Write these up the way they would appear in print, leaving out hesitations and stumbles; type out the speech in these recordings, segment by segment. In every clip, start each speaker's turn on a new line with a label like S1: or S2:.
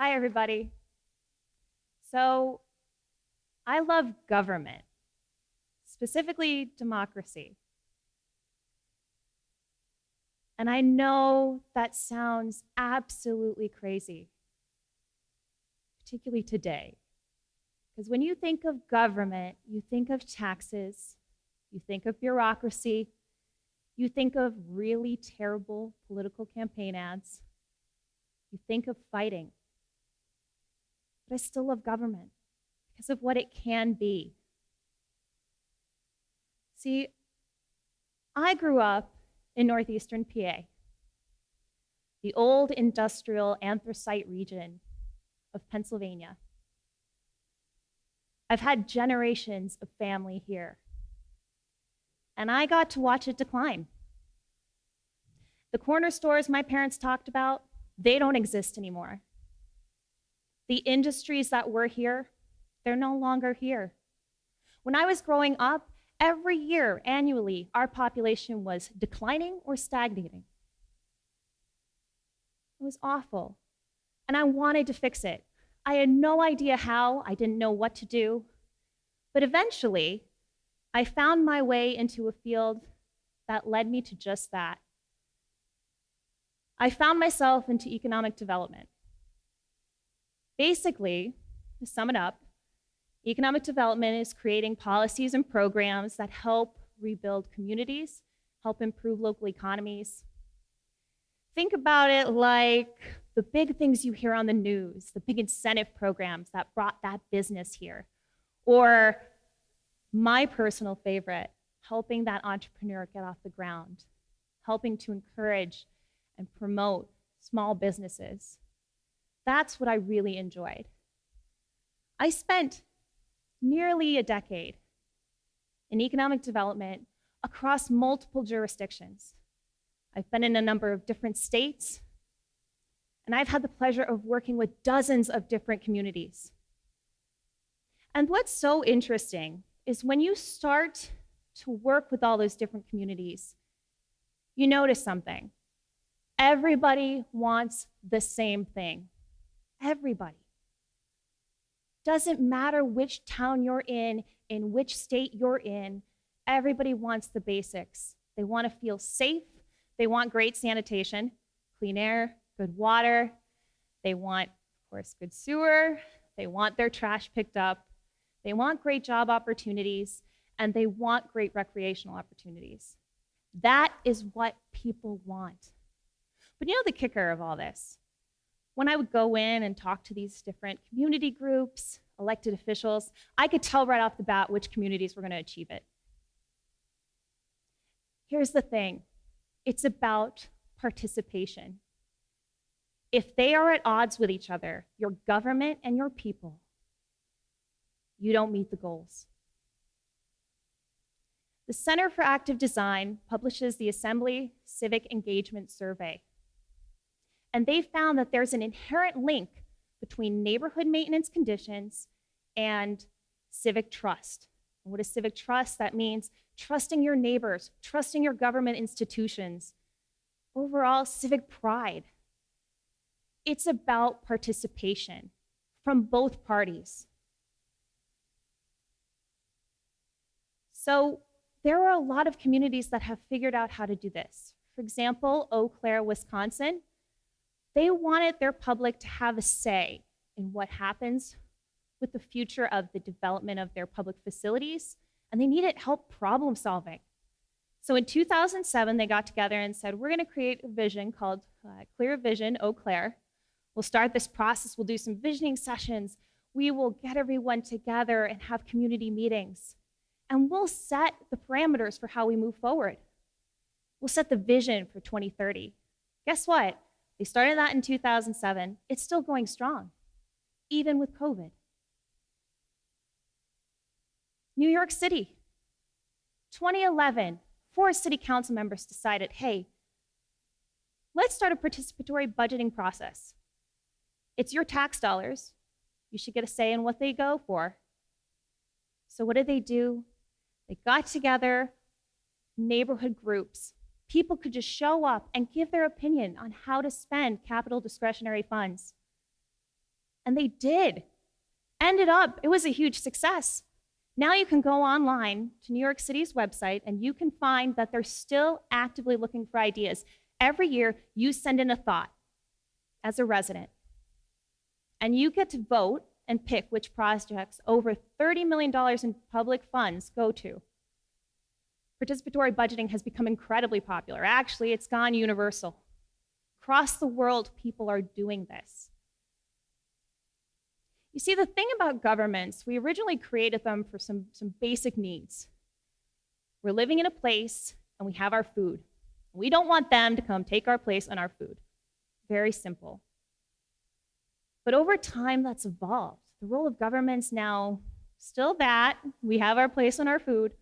S1: Hi, everybody. So, I love government, specifically democracy. And I know that sounds absolutely crazy, particularly today. Because when you think of government, you think of taxes, you think of bureaucracy, you think of really terrible political campaign ads, you think of fighting. But I still love government because of what it can be. See, I grew up in northeastern PA, the old industrial anthracite region of Pennsylvania. I've had generations of family here, and I got to watch it decline. The corner stores my parents talked about, they don't exist anymore. The industries that were here, they're no longer here. When I was growing up, every year, annually, our population was declining or stagnating. It was awful, and I wanted to fix it. I had no idea how, I didn't know what to do, but eventually, I found my way into a field that led me to just that. I found myself into economic development. Basically, to sum it up, economic development is creating policies and programs that help rebuild communities, help improve local economies. Think about it like the big things you hear on the news, the big incentive programs that brought that business here, or my personal favorite, helping that entrepreneur get off the ground, helping to encourage and promote small businesses. That's what I really enjoyed. I spent nearly a decade in economic development across multiple jurisdictions. I've been in a number of different states, and I've had the pleasure of working with dozens of different communities. And what's so interesting is when you start to work with all those different communities, you notice something. Everybody wants the same thing. Everybody. Doesn't matter which town you're in which state you're in, everybody wants the basics. They want to feel safe, they want great sanitation, clean air, good water, they want, of course, good sewer, they want their trash picked up, they want great job opportunities, and they want great recreational opportunities. That is what people want. But you know the kicker of all this? When I would go in and talk to these different community groups, elected officials, I could tell right off the bat which communities were going to achieve it. Here's the thing. It's about participation. If they are at odds with each other, your government and your people, you don't meet the goals. The Center for Active Design publishes the Assembly Civic Engagement Survey. And they found that there's an inherent link between neighborhood maintenance conditions and civic trust. And what is civic trust? That means trusting your neighbors, trusting your government institutions, overall civic pride. It's about participation from both parties. So there are a lot of communities that have figured out how to do this. For example, Eau Claire, Wisconsin, they wanted their public to have a say in what happens with the future of the development of their public facilities, and they needed help problem solving. So in 2007, they got together and said, we're gonna create a vision called Clear Vision Eau Claire. We'll start this process, we'll do some visioning sessions, we will get everyone together and have community meetings, and we'll set the parameters for how we move forward. We'll set the vision for 2030. Guess what? They started that in 2007. It's still going strong, even with COVID. New York City, 2011, 4 city council members decided, hey, let's start a participatory budgeting process. It's your tax dollars. You should get a say in what they go for. So what did they do? They got together neighborhood groups. People could just show up and give their opinion on how to spend capital discretionary funds. And they did. It was a huge success. Now you can go online to New York City's website and you can find that they're still actively looking for ideas. Every year, you send in a thought as a resident, and you get to vote and pick which projects over $30 million in public funds go to. Participatory budgeting has become incredibly popular. Actually, it's gone universal. Across the world, people are doing this. You see, the thing about governments, we originally created them for some basic needs. We're living in a place and we have our food. We don't want them to come take our place and our food. Very simple. But over time, that's evolved. The role of government's now still that, we have our place and our food,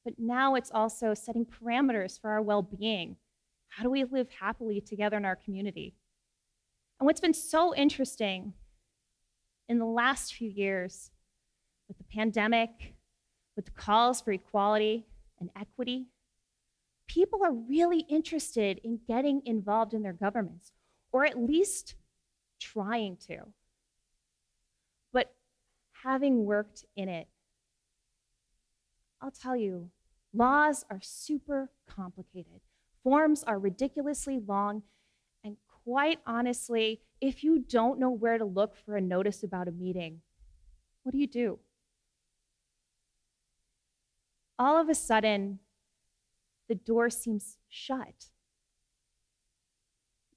S1: but now it's also setting parameters for our well-being. How do we live happily together in our community? And what's been so interesting in the last few years, with the pandemic, with the calls for equality and equity, people are really interested in getting involved in their governments, or at least trying to. But having worked in it, I'll tell you, laws are super complicated. Forms are ridiculously long, and quite honestly, if you don't know where to look for a notice about a meeting, what do? All of a sudden, the door seems shut.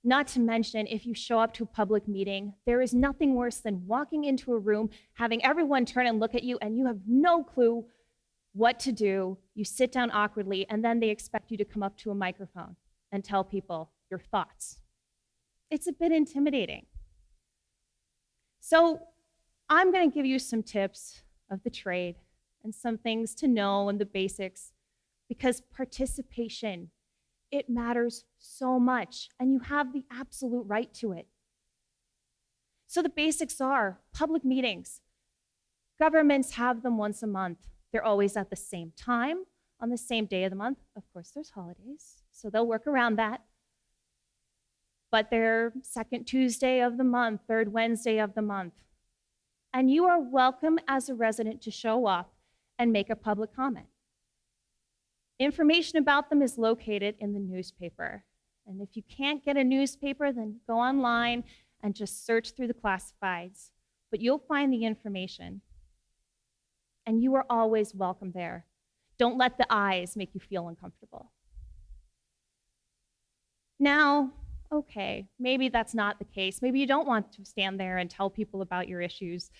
S1: Not to mention, if you show up to a public meeting, there is nothing worse than walking into a room, having everyone turn and look at you, and you have no clue what to do. You sit down awkwardly, and then they expect you to come up to a microphone and tell people your thoughts. It's a bit intimidating. So I'm going to give you some tips of the trade and some things to know and the basics, because participation, it matters so much, and you have the absolute right to it. So the basics are public meetings. Governments have them once a month. They're always at the same time, on the same day of the month. Of course, there's holidays, so they'll work around that. But they're second Tuesday of the month, third Wednesday of the month. And you are welcome as a resident to show up and make a public comment. Information about them is located in the newspaper. And if you can't get a newspaper, then go online and just search through the classifieds. But you'll find the information. And you are always welcome there. Don't let the eyes make you feel uncomfortable. Now, okay, maybe that's not the case. Maybe you don't want to stand there and tell people about your issues.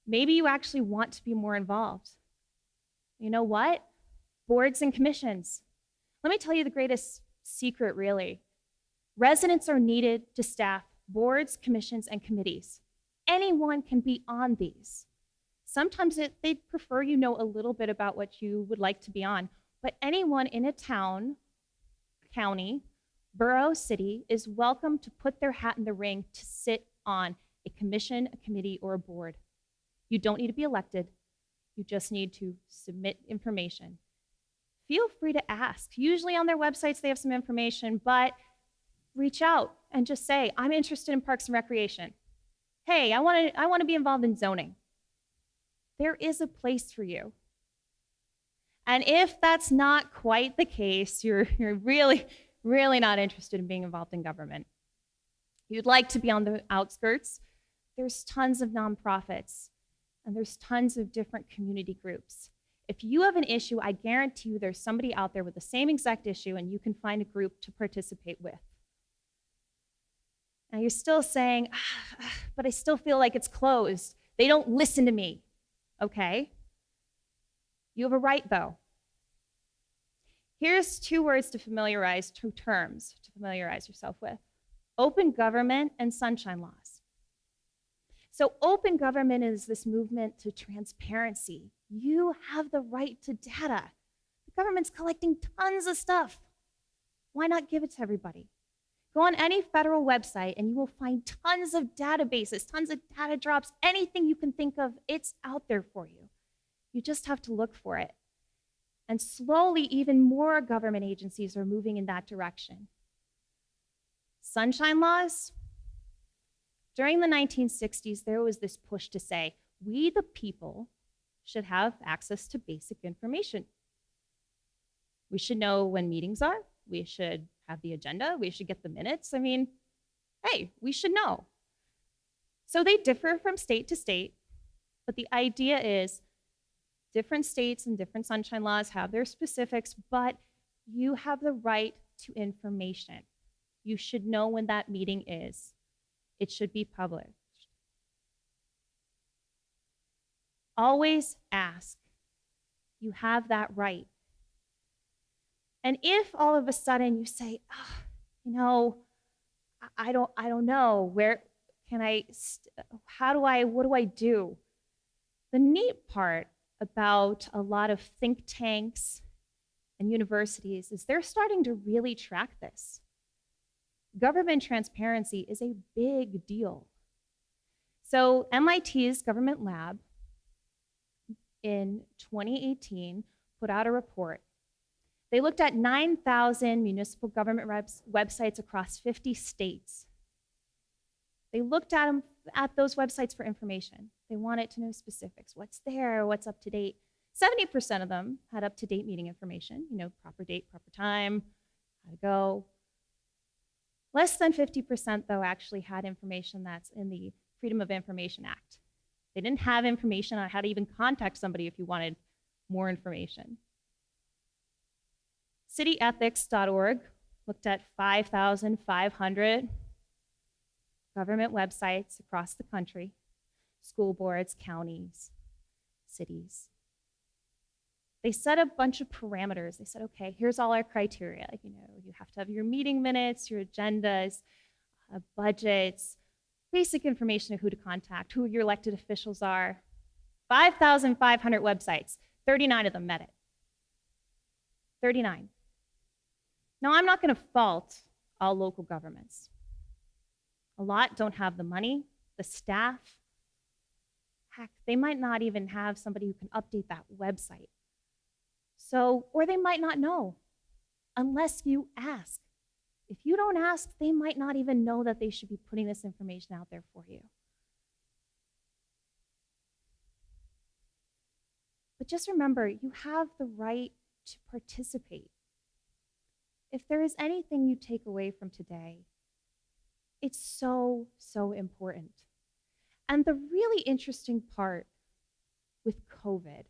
S1: Maybe you actually want to be more involved. You know what? Boards and commissions. Let me tell you the greatest secret, really. Residents are needed to staff boards, commissions, and committees. Anyone can be on these. Sometimes they'd prefer you know a little bit about what you would like to be on, but anyone in a town, county, borough, city is welcome to put their hat in the ring to sit on a commission, a committee, or a board. You don't need to be elected. You just need to submit information. Feel free to ask. Usually on their websites they have some information, but reach out and just say, I'm interested in Parks and Recreation. Hey, I want to be involved in zoning. There is a place for you. And if that's not quite the case, you're really not interested in being involved in government, you'd like to be on the outskirts, there's tons of nonprofits, and there's tons of different community groups. If you have an issue, I guarantee you there's somebody out there with the same exact issue, and you can find a group to participate with. Now you're still saying, but I still feel like it's closed. They don't listen to me. Okay. You have a right, though. Here's two terms to familiarize yourself with: open government and sunshine laws. So open government is this movement to transparency. You have the right to data. The government's collecting tons of stuff. Why not give it to everybody? Go on any federal website and you will find tons of databases, tons of data drops, anything you can think of, it's out there for you. You just have to look for it. And slowly, even more government agencies are moving in that direction. Sunshine laws, During the 1960s, there was this push to say, we the people should have access to basic information. We should know when meetings are. We should have the agenda. We should get the minutes. I mean, hey, we should know. So they differ from state to state, but the idea is different states and different sunshine laws have their specifics, but you have the right to information. You should know when that meeting is. It should be published. Always ask. You have that right. And if all of a sudden you say, I don't know, where can what do I do? The neat part about a lot of think tanks and universities is they're starting to really track this. Government transparency is a big deal. So MIT's government lab in 2018 put out a report. They looked at 9,000 municipal government websites across 50 states. They looked at those websites for information. They wanted to know specifics. What's there? What's up to date? 70% of them had up-to-date meeting information, proper date, proper time, how to go. Less than 50%, though, actually had information that's in the Freedom of Information Act. They didn't have information on how to even contact somebody if you wanted more information. Cityethics.org looked at 5,500 government websites across the country, school boards, counties, cities. They set a bunch of parameters. They said, okay, here's all our criteria. You have to have your meeting minutes, your agendas, budgets, basic information of who to contact, who your elected officials are. 5,500 websites, 39 of them met it. 39. Now, I'm not going to fault all local governments. A lot don't have the money, the staff. Heck, they might not even have somebody who can update that website. Or they might not know unless you ask. If you don't ask, they might not even know that they should be putting this information out there for you. But just remember, you have the right to participate. If there is anything you take away from today, it's so, so important. And the really interesting part with COVID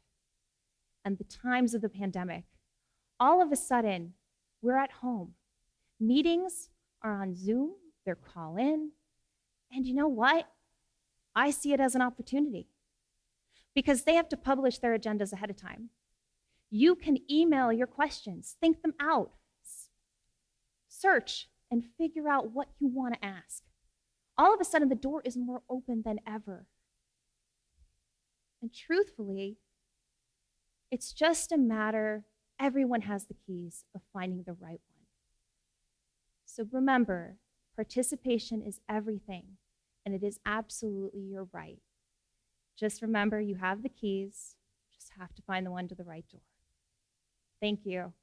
S1: and the times of the pandemic, all of a sudden, we're at home. Meetings are on Zoom, they're call in, and you know what? I see it as an opportunity because they have to publish their agendas ahead of time. You can email your questions, think them out, search, and figure out what you want to ask. All of a sudden, the door is more open than ever. And truthfully, it's just a matter, everyone has the keys of finding the right one. So remember, participation is everything, and it is absolutely your right. Just remember, you have the keys, just have to find the one to the right door. Thank you.